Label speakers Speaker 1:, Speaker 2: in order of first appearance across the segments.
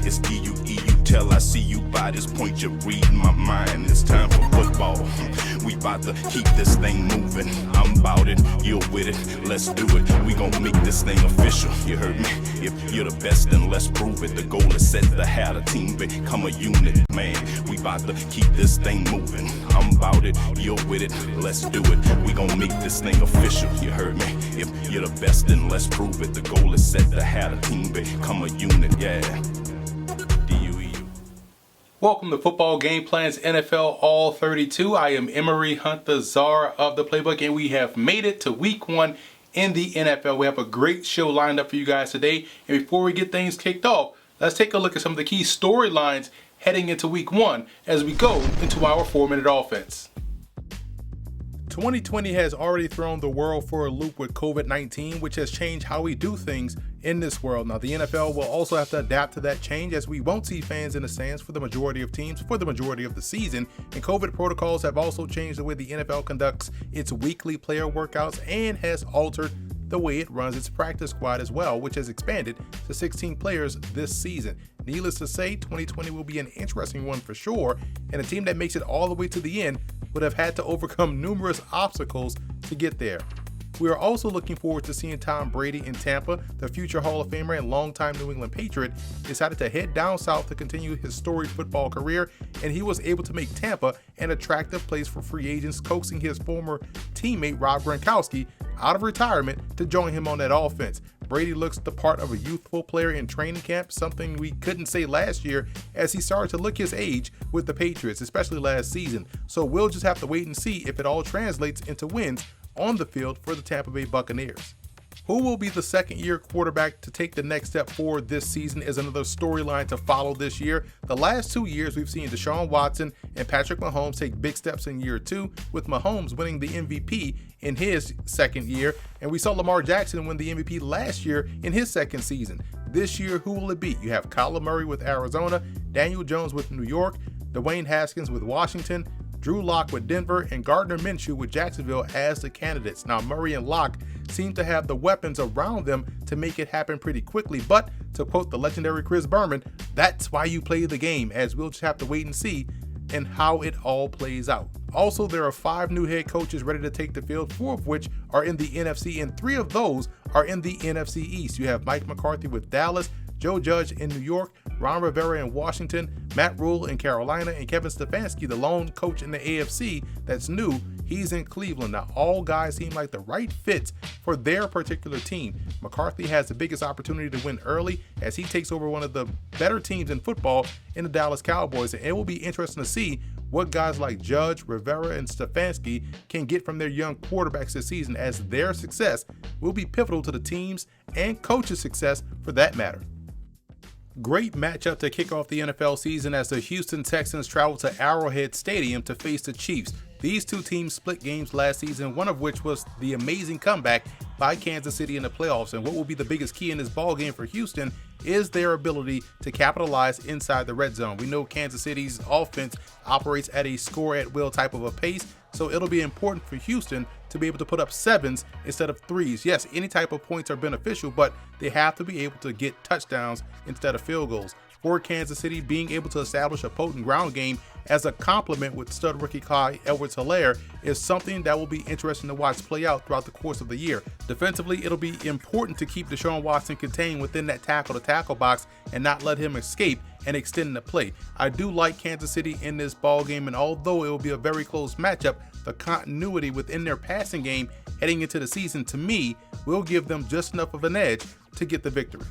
Speaker 1: It's D-U-E-U tell. I see you by this point, you're reading my mind. It's time for football. We about to keep this thing moving. I'm about it, you're with it, let's do it. We gon' make this thing official, you heard me? If you're the best, then let's prove it. The goal is set to have a team become a unit, man. We about to keep this thing moving. I'm about it, you're with it, let's do it. We gon' make this thing official, you heard me? If you're the best, then let's prove it. The goal is set to have a team become a unit, yeah. D-U-E-U.
Speaker 2: Welcome to Football Game Plan's NFL All 32. I am Emery Hunt, the czar of the playbook, and we have made it to week 1 in the NFL. We have a great show lined up for you guys today. And before we get things kicked off, let's take a look at some of the key storylines heading into week 1 as we go into our 4-minute offense. 2020 has already thrown the world for a loop with COVID-19, which has changed how we do things in this world. Now, the NFL will also have to adapt to that change, as we won't see fans in the stands for the majority of teams for the majority of the season. And COVID protocols have also changed the way the NFL conducts its weekly player workouts and has altered the way it runs its practice squad as well, which has expanded to 16 players this season. Needless to say, 2020 will be an interesting one for sure, and a team that makes it all the way to the end would have had to overcome numerous obstacles to get there. We are also looking forward to seeing Tom Brady in Tampa. The future Hall of Famer and longtime New England Patriot decided to head down south to continue his storied football career, and he was able to make Tampa an attractive place for free agents, coaxing his former teammate Rob Gronkowski out of retirement to join him on that offense. Brady looks the part of a youthful player in training camp, something we couldn't say last year as he started to look his age with the Patriots, especially last season. So we'll just have to wait and see if it all translates into wins on the field for the Tampa Bay Buccaneers. Who will be the second-year quarterback to take the next step forward this season is another storyline to follow this year. The last 2 years, we've seen Deshaun Watson and Patrick Mahomes take big steps in year 2, with Mahomes winning the MVP in his second year, and we saw Lamar Jackson win the MVP last year in his second season. This year, who will it be? You have Kyler Murray with Arizona, Daniel Jones with New York, Dwayne Haskins with Washington, Drew Lock with Denver, and Gardner Minshew with Jacksonville as the candidates. Now, Murray and Lock seem to have the weapons around them to make it happen pretty quickly, but to quote the legendary Chris Berman, that's why you play the game, as we'll just have to wait and see and how it all plays out. Also, there are 5 new head coaches ready to take the field, 4 of which are in the NFC, and 3 of those are in the NFC East. You have Mike McCarthy with Dallas, Joe Judge in New York, Ron Rivera in Washington, Matt Rule in Carolina, and Kevin Stefanski, the lone coach in the AFC that's new, he's in Cleveland. Now, all guys seem like the right fits for their particular team. McCarthy has the biggest opportunity to win early as he takes over one of the better teams in football in the Dallas Cowboys, and it will be interesting to see what guys like Judge, Rivera, and Stefanski can get from their young quarterbacks this season, as their success will be pivotal to the team's and coach's success for that matter. Great matchup to kick off the NFL season as the Houston Texans travel to Arrowhead Stadium to face the Chiefs. These two teams split games last season, one of which was the amazing comeback by Kansas City in the playoffs. And what will be the biggest key in this ball game for Houston is their ability to capitalize inside the red zone. We know Kansas City's offense operates at a score-at-will type of a pace, so it'll be important for Houston to be able to put up 7s instead of 3s. Yes, any type of points are beneficial, but they have to be able to get touchdowns instead of field goals. For Kansas City, being able to establish a potent ground game as a complement with stud rookie Clyde Edwards-Helaire is something that will be interesting to watch play out throughout the course of the year. Defensively, it'll be important to keep Deshaun Watson contained within that tackle-to-tackle box and not let him escape and extend the play. I do like Kansas City in this ball game, and although it will be a very close matchup, the continuity within their passing game heading into the season, to me, will give them just enough of an edge to get the victory.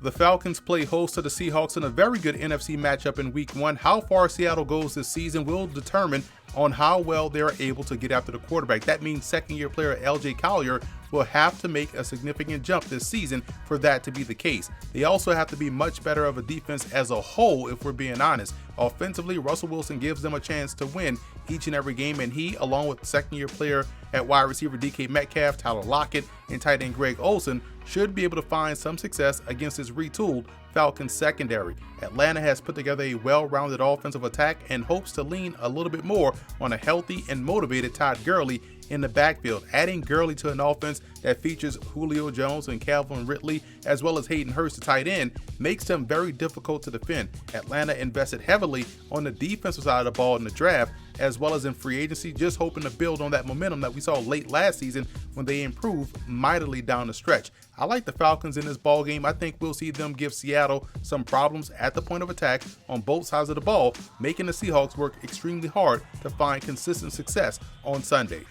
Speaker 2: The Falcons play host to the Seahawks in a very good NFC matchup in Week 1. How far Seattle goes this season will determine on how well they're able to get after the quarterback. That means second-year player LJ Collier will have to make a significant jump this season for that to be the case. They also have to be much better of a defense as a whole, if we're being honest. Offensively, Russell Wilson gives them a chance to win each and every game, and he, along with second-year player at wide receiver DK Metcalf, Tyler Lockett, and tight end Greg Olsen, should be able to find some success against his retooled Falcons secondary. Atlanta has put together a well-rounded offensive attack and hopes to lean a little bit more on a healthy and motivated Todd Gurley in the backfield. Adding Gurley to an offense that features Julio Jones and Calvin Ridley, as well as Hayden Hurst, the tight end, makes them very difficult to defend. Atlanta invested heavily on the defensive side of the ball in the draft, as well as in free agency, just hoping to build on that momentum that we saw late last season when they improved mightily down the stretch. I like the Falcons in this ball game. I think we'll see them give Seattle some problems at the point of attack on both sides of the ball, making the Seahawks work extremely hard to find consistent success on Sunday.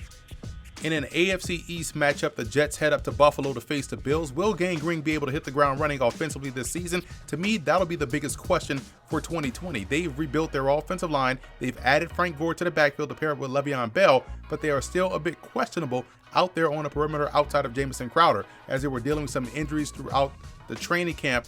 Speaker 2: In an AFC East matchup, the Jets head up to Buffalo to face the Bills. Will Gang Green be able to hit the ground running offensively this season? To me, that'll be the biggest question for 2020. They've rebuilt their offensive line. They've added Frank Gore to the backfield to pair up with Le'Veon Bell, but they are still a bit questionable out there on the perimeter outside of Jamison Crowder, as they were dealing with some injuries throughout the training camp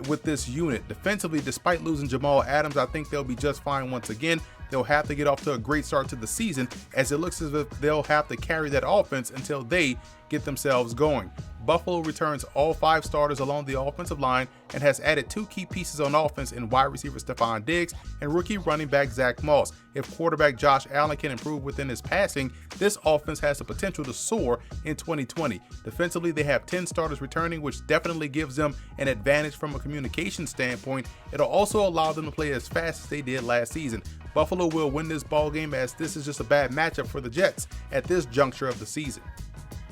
Speaker 2: with this unit. Defensively, despite losing Jamal Adams, I think they'll be just fine once again. They'll have to get off to a great start to the season, as it looks as if they'll have to carry that offense until they get themselves going. Buffalo returns all 5 starters along the offensive line and has added 2 key pieces on offense in wide receiver Stephon Diggs and rookie running back Zach Moss. If quarterback Josh Allen can improve within his passing, this offense has the potential to soar in 2020. Defensively, they have 10 starters returning, which definitely gives them an advantage from a communication standpoint. It'll also allow them to play as fast as they did last season. Buffalo will win this ball game, as this is just a bad matchup for the Jets at this juncture of the season.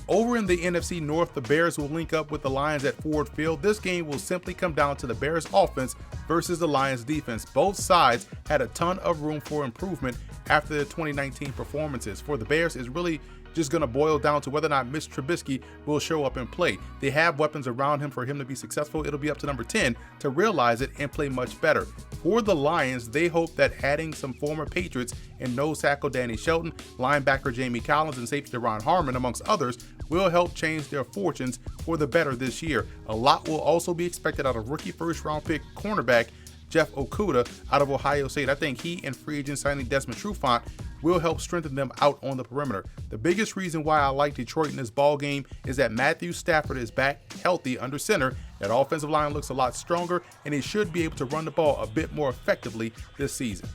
Speaker 2: Over in the NFC North, the Bears will link up with the Lions at Ford Field. This game will simply come down to the Bears offense versus the Lions defense. Both sides had a ton of room for improvement after the 2019 performances. For the Bears, it's really just going to boil down to whether or not Mitch Trubisky will show up and play. They have weapons around him for him to be successful. It'll be up to number 10 to realize it and play much better. For the Lions, they hope that adding some former Patriots and nose tackle Danny Shelton, linebacker Jamie Collins, and safety Deron Harmon, amongst others, will help change their fortunes for the better this year. A lot will also be expected out of rookie first-round pick cornerback Jeff Okudah out of Ohio State. I think he and free agent signing Desmond Trufant will help strengthen them out on the perimeter. The biggest reason why I like Detroit in this ball game is that Matthew Stafford is back healthy under center. That offensive line looks a lot stronger, and he should be able to run the ball a bit more effectively this season.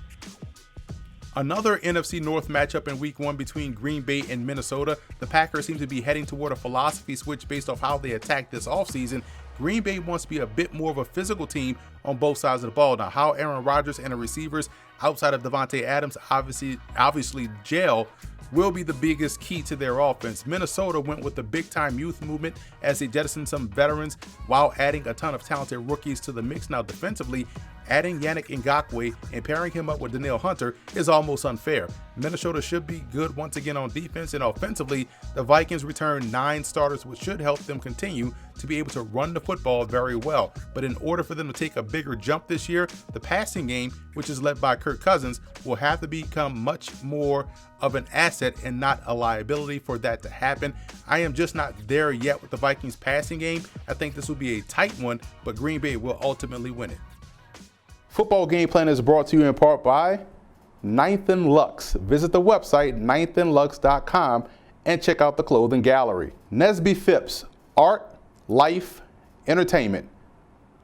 Speaker 2: Another NFC North matchup in Week 1 between Green Bay and Minnesota. The Packers seem to be heading toward a philosophy switch based off how they attacked this offseason. Green Bay wants to be a bit more of a physical team on both sides of the ball. Now, how Aaron Rodgers and the receivers outside of Devontae Adams obviously gel will be the biggest key to their offense. Minnesota went with the big-time youth movement as they jettisoned some veterans while adding a ton of talented rookies to the mix. Now, defensively, adding Yannick Ngakoue and pairing him up with Danielle Hunter is almost unfair. Minnesota should be good once again on defense, and offensively, the Vikings return 9 starters, which should help them continue to be able to run the football very well. But in order for them to take a bigger jump this year, the passing game, which is led by Kirk Cousins, will have to become much more of an asset and not a liability for that to happen. I am just not there yet with the Vikings passing game. I think this will be a tight one, but Green Bay will ultimately win it. Football Game Plan is brought to you in part by 9th and Lux. Visit the website 9thandlux.com and check out the clothing gallery. Nesby Phipps, art, life, entertainment.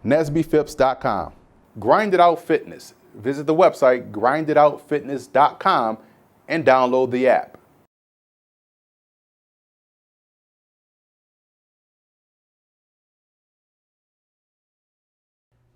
Speaker 2: NesbyPhipps.com. Grind It Out Fitness. Visit the website grinditoutfitness.com and download the app.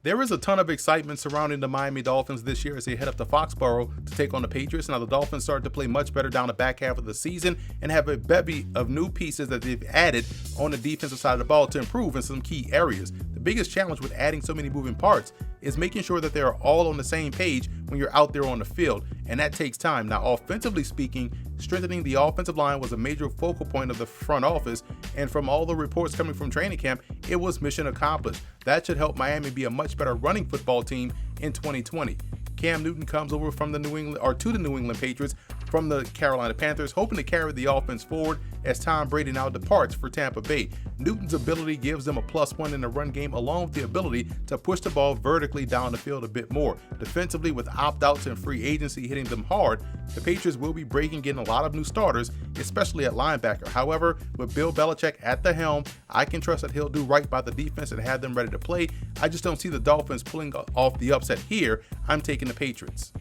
Speaker 2: There is a ton of excitement surrounding the Miami Dolphins this year as they head up to Foxborough to take on the Patriots. Now, the Dolphins started to play much better down the back half of the season and have a bevy of new pieces that they've added on the defensive side of the ball to improve in some key areas. The biggest challenge with adding so many moving parts is making sure that they're all on the same page when you're out there on the field, and that takes time. Now, offensively speaking, strengthening the offensive line was a major focal point of the front office, and from all the reports coming from training camp, it was mission accomplished. That should help Miami be a much better running football team in 2020. Cam Newton comes over from to the New England Patriots from the Carolina Panthers, hoping to carry the offense forward as Tom Brady now departs for Tampa Bay. Newton's ability gives them a +1 in the run game, along with the ability to push the ball vertically down the field a bit more. Defensively, with opt-outs and free agency hitting them hard, the Patriots will be breaking in a lot of new starters, especially at linebacker. However, with Bill Belichick at the helm, I can trust that he'll do right by the defense and have them ready to play. I just don't see the Dolphins pulling off the upset here. I'm taking the Patriots.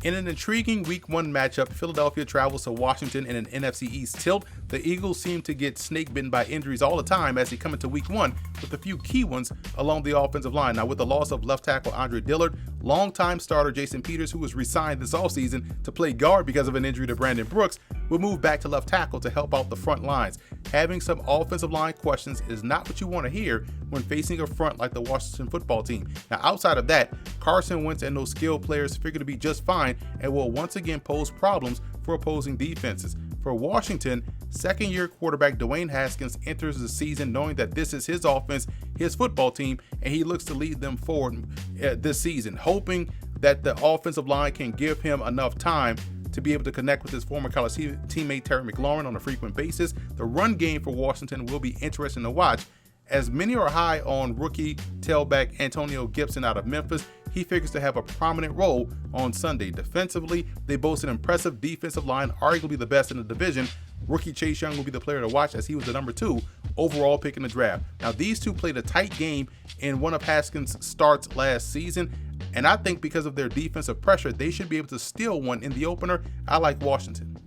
Speaker 2: In an intriguing Week 1 matchup, Philadelphia travels to Washington in an NFC East tilt. The Eagles seem to get snake-bitten by injuries all the time as they come into Week 1 with a few key ones along the offensive line. Now, with the loss of left tackle Andre Dillard, longtime starter Jason Peters, who was re-signed this offseason to play guard because of an injury to Brandon Brooks, will move back to left tackle to help out the front lines. Having some offensive line questions is not what you want to hear when facing a front like the Washington football team. Now, outside of that, Carson Wentz and those skilled players figure to be just fine and will once again pose problems for opposing defenses. For Washington, second-year quarterback Dwayne Haskins enters the season knowing that this is his offense, his football team, and he looks to lead them forward this season, hoping that the offensive line can give him enough time to be able to connect with his former college teammate Terry McLaurin on a frequent basis. The run game for Washington will be interesting to watch, as many are high on rookie tailback Antonio Gibson out of Memphis. He figures to have a prominent role on Sunday. Defensively, they boast an impressive defensive line, arguably the best in the division. Rookie Chase Young will be the player to watch, as he was the number 2 overall pick in the draft. Now, these two played a tight game in one of Haskins' starts last season, and I think because of their defensive pressure, they should be able to steal one in the opener. I like Washington.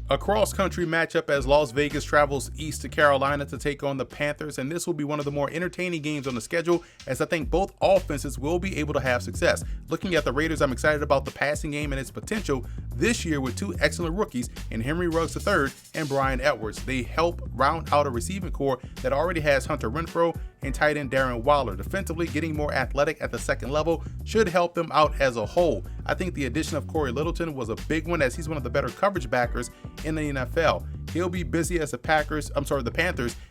Speaker 2: A cross-country matchup as Las Vegas travels east to Carolina to take on the Panthers, and this will be one of the more entertaining games on the schedule, as I think both offenses will be able to have success. Looking at the Raiders, I'm excited about the passing game and its potential this year with two excellent rookies in Henry Ruggs III and Brian Edwards. They help round out a receiving core that already has Hunter Renfrow and tight end Darren Waller. Defensively, getting more athletic at the second level should help them out as a whole. I think the addition of Corey Littleton was a big one, as he's one of the better coverage backers in the NFL. He'll be busy as the Panthers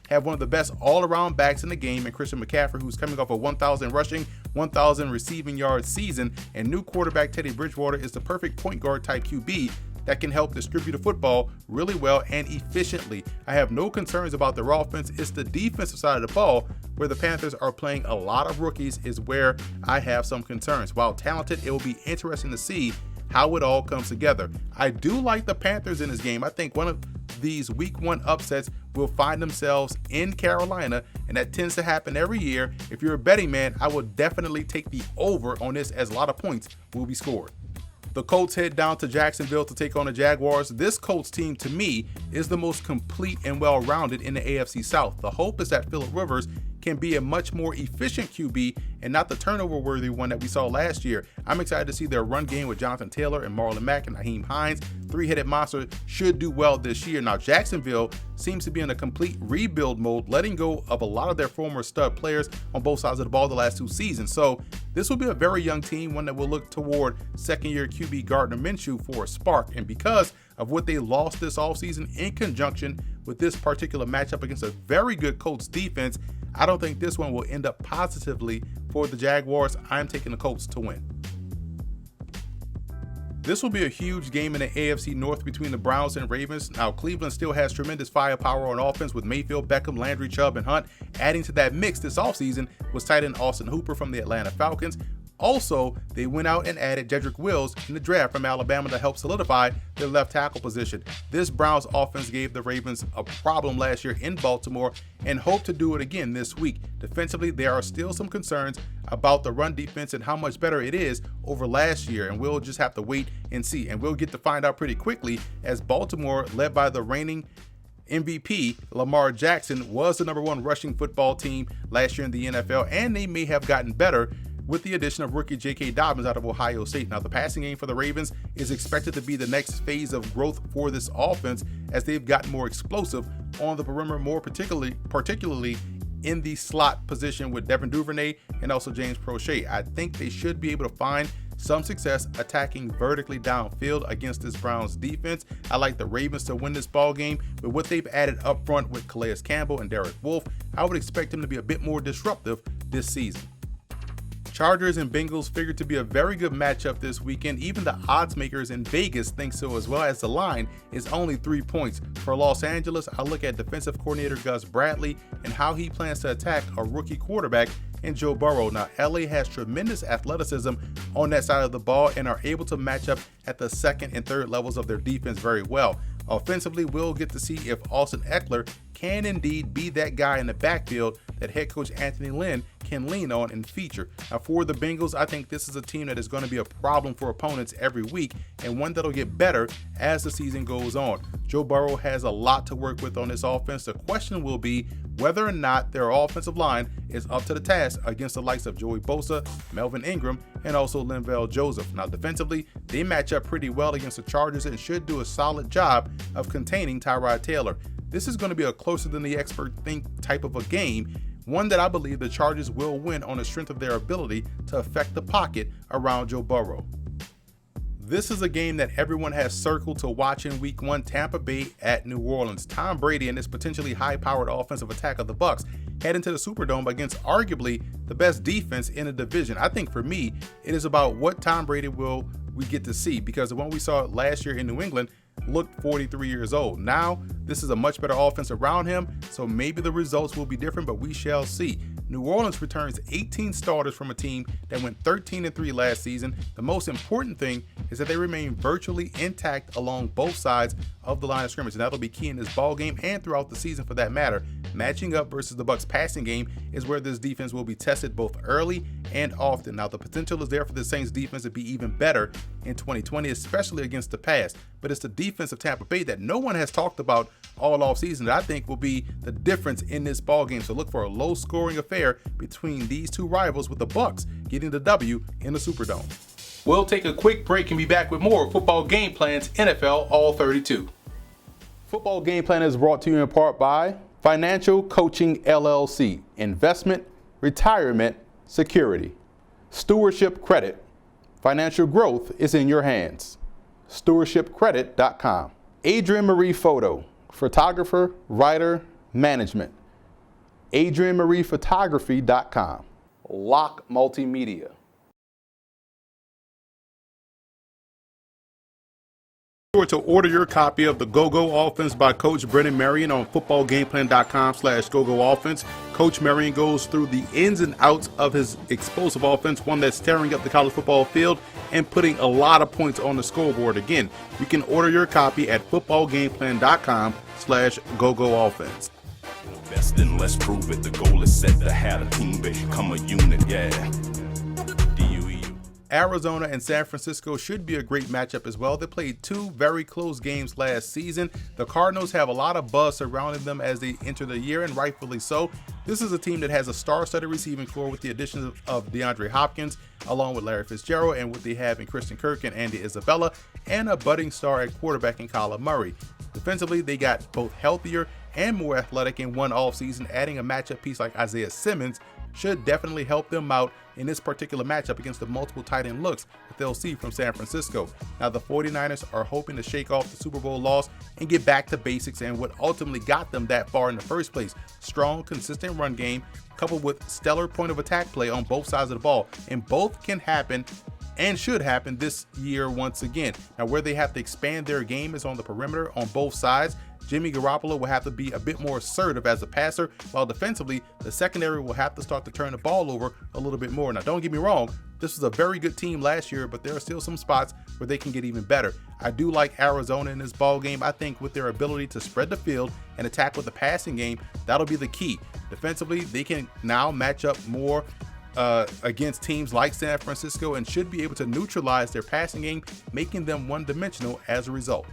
Speaker 2: have one of the best all-around backs in the game in Christian McCaffrey, who's coming off a 1,000 rushing, 1,000 receiving yard season, and new quarterback Teddy Bridgewater is the perfect point guard type QB that can help distribute the football really well and efficiently. I have no concerns about their offense. It's the defensive side of the ball where the Panthers are playing a lot of rookies is where I have some concerns. While talented, it will be interesting to see how it all comes together. I do like the Panthers in this game. I think one of these Week 1 upsets will find themselves in Carolina, and that tends to happen every year. If you're a betting man, I will definitely take the over on this, as a lot of points will be scored. The Colts head down to Jacksonville to take on the Jaguars. This Colts team, to me, is the most complete and well-rounded in the AFC South. The hope is that Phillip Rivers can be a much more efficient QB and not the turnover-worthy one that we saw last year. I'm excited to see their run game with Jonathan Taylor and Marlon Mack and Naheem Hines. Three-headed monster should do well this year. Now, Jacksonville seems to be in a complete rebuild mode, letting go of a lot of their former stud players on both sides of the ball the last 2 seasons. So this will be a very young team, one that will look toward second-year QB Gardner Minshew for a spark. And because of what they lost this offseason in conjunction with this particular matchup against a very good Colts defense, I don't think this one will end up positively for the Jaguars. I'm taking the Colts to win. This will be a huge game in the AFC North between the Browns and Ravens. Now, Cleveland still has tremendous firepower on offense with Mayfield, Beckham, Landry, Chubb, and Hunt. Adding to that mix this offseason was tight end Austin Hooper from the Atlanta Falcons. Also, they went out and added Jedrick Wills in the draft from Alabama to help solidify their left tackle position. This Browns offense gave the Ravens a problem last year in Baltimore and hope to do it again this week. Defensively, there are still some concerns about the run defense and how much better it is over last year, and we'll just have to wait and see. And we'll get to find out pretty quickly, as Baltimore, led by the reigning MVP Lamar Jackson, was the #1 rushing football team last year in the NFL, and they may have gotten better with the addition of rookie J.K. Dobbins out of Ohio State. Now, the passing game for the Ravens is expected to be the next phase of growth for this offense, as they've gotten more explosive on the perimeter, more particularly in the slot position with Devin Duvernay and also James Prochet. I think they should be able to find some success attacking vertically downfield against this Browns defense. I like the Ravens to win this ball game. With what they've added up front with Calais Campbell and Derek Wolfe, I would expect them to be a bit more disruptive this season. Chargers and Bengals figured to be a very good matchup this weekend. Even the odds makers in Vegas think so, as well, as the line is only 3 points. For Los Angeles, I look at defensive coordinator Gus Bradley and how he plans to attack a rookie quarterback in Joe Burrow. Now, LA has tremendous athleticism on that side of the ball and are able to match up at the second and third levels of their defense very well. Offensively, we'll get to see if Austin Eckler can indeed be that guy in the backfield that head coach Anthony Lynn can lean on and feature. Now, for the Bengals, I think this is a team that is going to be a problem for opponents every week and one that'll get better as the season goes on. Joe Burrow has a lot to work with on this offense. The question will be whether or not their offensive line is up to the task against the likes of Joey Bosa, Melvin Ingram, and also Linval Joseph. Now, defensively, they match up pretty well against the Chargers and should do a solid job of containing Tyrod Taylor. This is going to be a closer than the expert think type of a game, one that I believe the Chargers will win on the strength of their ability to affect the pocket around Joe Burrow. This is a game that everyone has circled to watch in Week 1, Tampa Bay at New Orleans. Tom Brady and this potentially high-powered offensive attack of the Bucs head into the Superdome against arguably the best defense in the division. I think for me, it is about what Tom Brady will we get to see, because the one we saw last year in New England looked 43 years old. Now, this is a much better offense around him, so maybe the results will be different, but we shall see. New Orleans returns 18 starters from a team that went 13-3 last season. The most important thing is that they remain virtually intact along both sides of the line of scrimmage, and that'll be key in this ball game and throughout the season for that matter. Matching up versus the Bucs passing game is where this defense will be tested both early and often. Now, the potential is there for the Saints defense to be even better in 2020, especially against the pass, but it's the defense of Tampa Bay that no one has talked about all offseason that I think will be the difference in this ball game. So look for a low-scoring affair between these two rivals, with the Bucs getting the W in the Superdome. We'll take a quick break and be back with more Football Game Plan's NFL All 32. Football Game Plan is brought to you in part by Financial Coaching LLC, investment, retirement, security. Stewardship Credit, financial growth is in your hands. Stewardshipcredit.com. Adrienne Marie Photo, photographer, writer, management. AdrienneMariePhotography.com. Lock Multimedia. Sure to order your copy of the Go-Go Offense by Coach Brennan Marion on footballgameplan.com/GoGoOffense. Coach Marion goes through the ins and outs of his explosive offense, one that's tearing up the college football field and putting a lot of points on the scoreboard. Again, you can order your copy at footballgameplan.com/GoGoOffense.
Speaker 1: Best and let's prove it. The goal is set to have a team become a unit. Yeah.
Speaker 2: Arizona and San Francisco should be a great matchup as well. They played two very close games last season. The Cardinals have a lot of buzz surrounding them as they enter the year, and rightfully so. This is a team that has a star-studded receiving corps with the addition of DeAndre Hopkins, along with Larry Fitzgerald, and what they have in Christian Kirk and Andy Isabella, and a budding star at quarterback in Kyler Murray. Defensively, they got both healthier and more athletic in one offseason. Adding a matchup piece like Isaiah Simmons should definitely help them out in this particular matchup against the multiple tight end looks that they'll see from San Francisco. Now, the 49ers are hoping to shake off the Super Bowl loss and get back to basics and what ultimately got them that far in the first place. Strong, consistent run game coupled with stellar point of attack play on both sides of the ball, and both can happen and should happen this year once again. Now, where they have to expand their game is on the perimeter on both sides. Jimmy Garoppolo will have to be a bit more assertive as a passer, while defensively, the secondary will have to start to turn the ball over a little bit more. Now, don't get me wrong, this was a very good team last year, but there are still some spots where they can get even better. I do like Arizona in this ball game. I think with their ability to spread the field and attack with the passing game, that'll be the key. Defensively, they can now match up more against teams like San Francisco and should be able to neutralize their passing game, making them one-dimensional as a result.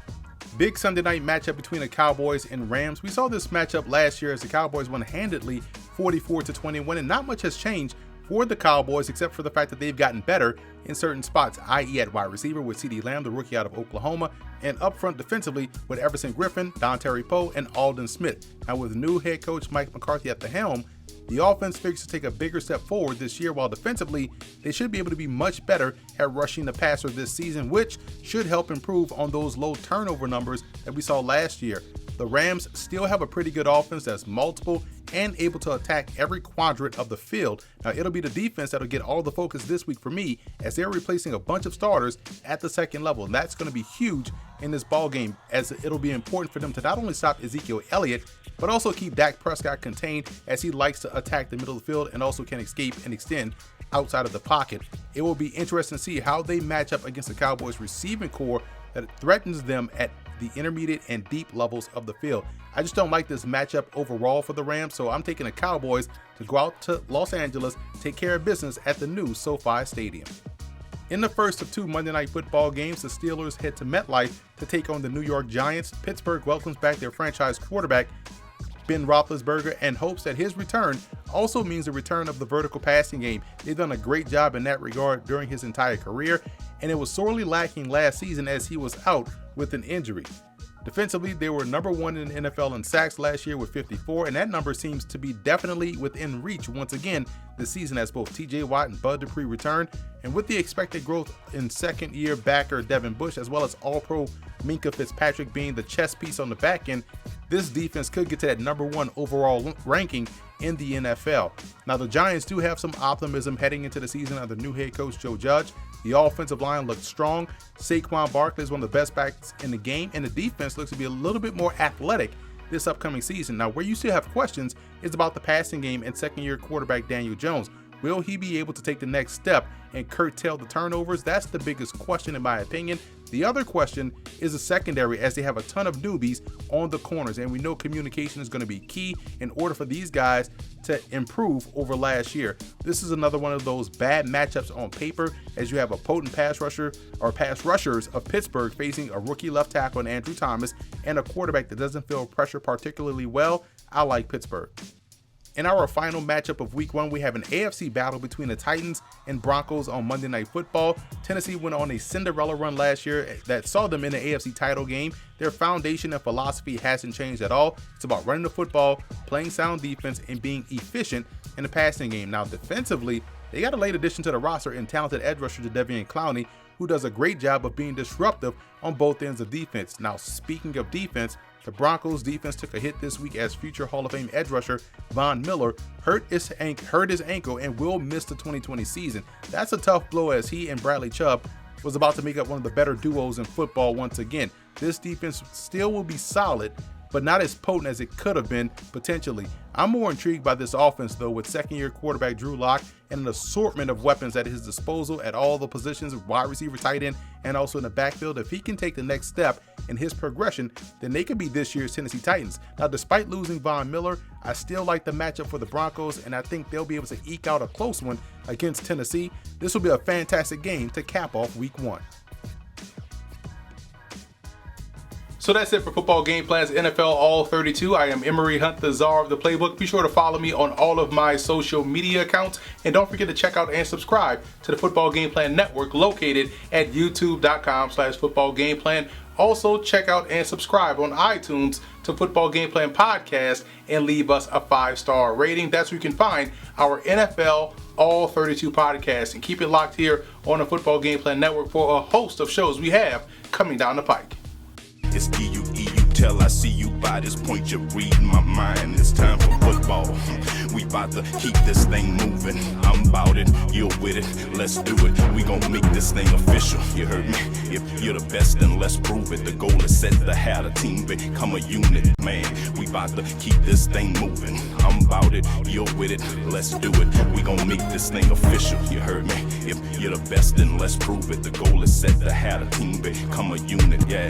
Speaker 2: Big Sunday night matchup between the Cowboys and Rams. We saw this matchup last year as the Cowboys won handedly 44-21, and not much has changed for the Cowboys except for the fact that they've gotten better in certain spots, i.e. at wide receiver with CeeDee Lamb, the rookie out of Oklahoma, and up front defensively with Everson Griffin, Dontari Poe, and Aldon Smith. Now, with new head coach Mike McCarthy at the helm, the offense figures to take a bigger step forward this year, while defensively, they should be able to be much better at rushing the passer this season, which should help improve on those low turnover numbers that we saw last year. The Rams still have a pretty good offense that's multiple and able to attack every quadrant of the field. Now, it'll be the defense that'll get all the focus this week for me, as they're replacing a bunch of starters at the second level, and that's going to be huge in this ball game, as it'll be important for them to not only stop Ezekiel Elliott, but also keep Dak Prescott contained, as he likes to attack the middle of the field and also can escape and extend outside of the pocket. It will be interesting to see how they match up against the Cowboys receiving core that threatens them at the intermediate and deep levels of the field. I just don't like this matchup overall for the Rams, so I'm taking the Cowboys to go out to Los Angeles, take care of business at the new SoFi Stadium. In the first of two Monday Night Football games, the Steelers head to MetLife to take on the New York Giants. Pittsburgh welcomes back their franchise quarterback, Ben Roethlisberger, and hopes that his return also means the return of the vertical passing game. They've done a great job in that regard during his entire career, and it was sorely lacking last season as he was out with an injury. Defensively, they were number one in the NFL in sacks last year with 54, and that number seems to be definitely within reach once again this season as both TJ Watt and Bud Dupree return. And with the expected growth in second-year backer Devin Bush, as well as All-Pro Minkah Fitzpatrick being the chess piece on the back end, this defense could get to that number one overall ranking in the NFL. Now, the Giants do have some optimism heading into the season under new head coach Joe Judge. The offensive line looks strong. Saquon Barkley is one of the best backs in the game, and the defense looks to be a little bit more athletic this upcoming season. Now, where you still have questions is about the passing game and second-year quarterback Daniel Jones. Will he be able to take the next step and curtail the turnovers? That's the biggest question in my opinion. The other question is the secondary, as they have a ton of newbies on the corners, and we know communication is going to be key in order for these guys to improve over last year. This is another one of those bad matchups on paper, as you have a potent pass rusher or pass rushers of Pittsburgh facing a rookie left tackle in Andrew Thomas and a quarterback that doesn't feel pressure particularly well. I like Pittsburgh. In our final matchup of Week 1, we have an AFC battle between the Titans and Broncos on Monday Night Football. Tennessee went on a Cinderella run last year that saw them in the AFC title game. Their foundation and philosophy hasn't changed at all. It's about running the football, playing sound defense, and being efficient in the passing game. Now, defensively, they got a late addition to the roster in talented edge rusher Jadeveon Clowney, who does a great job of being disruptive on both ends of defense. Now, speaking of defense, the Broncos defense took a hit this week as future Hall of Fame edge rusher Von Miller hurt his ankle and will miss the 2020 season. That's a tough blow, as he and Bradley Chubb was about to make up one of the better duos in football once again. This defense still will be solid, but not as potent as it could have been potentially. I'm more intrigued by this offense though, with second-year quarterback Drew Lock and an assortment of weapons at his disposal at all the positions, wide receiver, tight end, and also in the backfield. If he can take the next step in his progression, then they could be this year's Tennessee Titans. Now, despite losing Von Miller, I still like the matchup for the Broncos, and I think they'll be able to eke out a close one against Tennessee. This will be a fantastic game to cap off Week 1. So that's it for Football Game Plan's NFL All 32. I am Emory Hunt, the czar of the playbook. Be sure to follow me on all of my social media accounts. And don't forget to check out and subscribe to the Football Game Plan Network located at youtube.com/footballgameplan. Also, check out and subscribe on iTunes to Football Game Plan Podcast and leave us a 5-star rating. That's where you can find our NFL All 32 podcast. And keep it locked here on the Football Game Plan Network for a host of shows we have coming down the pike.
Speaker 1: It's EU, tell I see you by this point, you're reading my mind. It's time for football. We about to keep this thing moving. I'm about it, you're with it, let's do it. We gon' make this thing official, you heard me? If you're the best, then let's prove it. The goal is set to have a team become a unit, man. We about to keep this thing moving. I'm about it, you're with it, let's do it. We gon' make this thing official, you heard me? If you're the best, then let's prove it. The goal is set to have a team become a unit, yeah.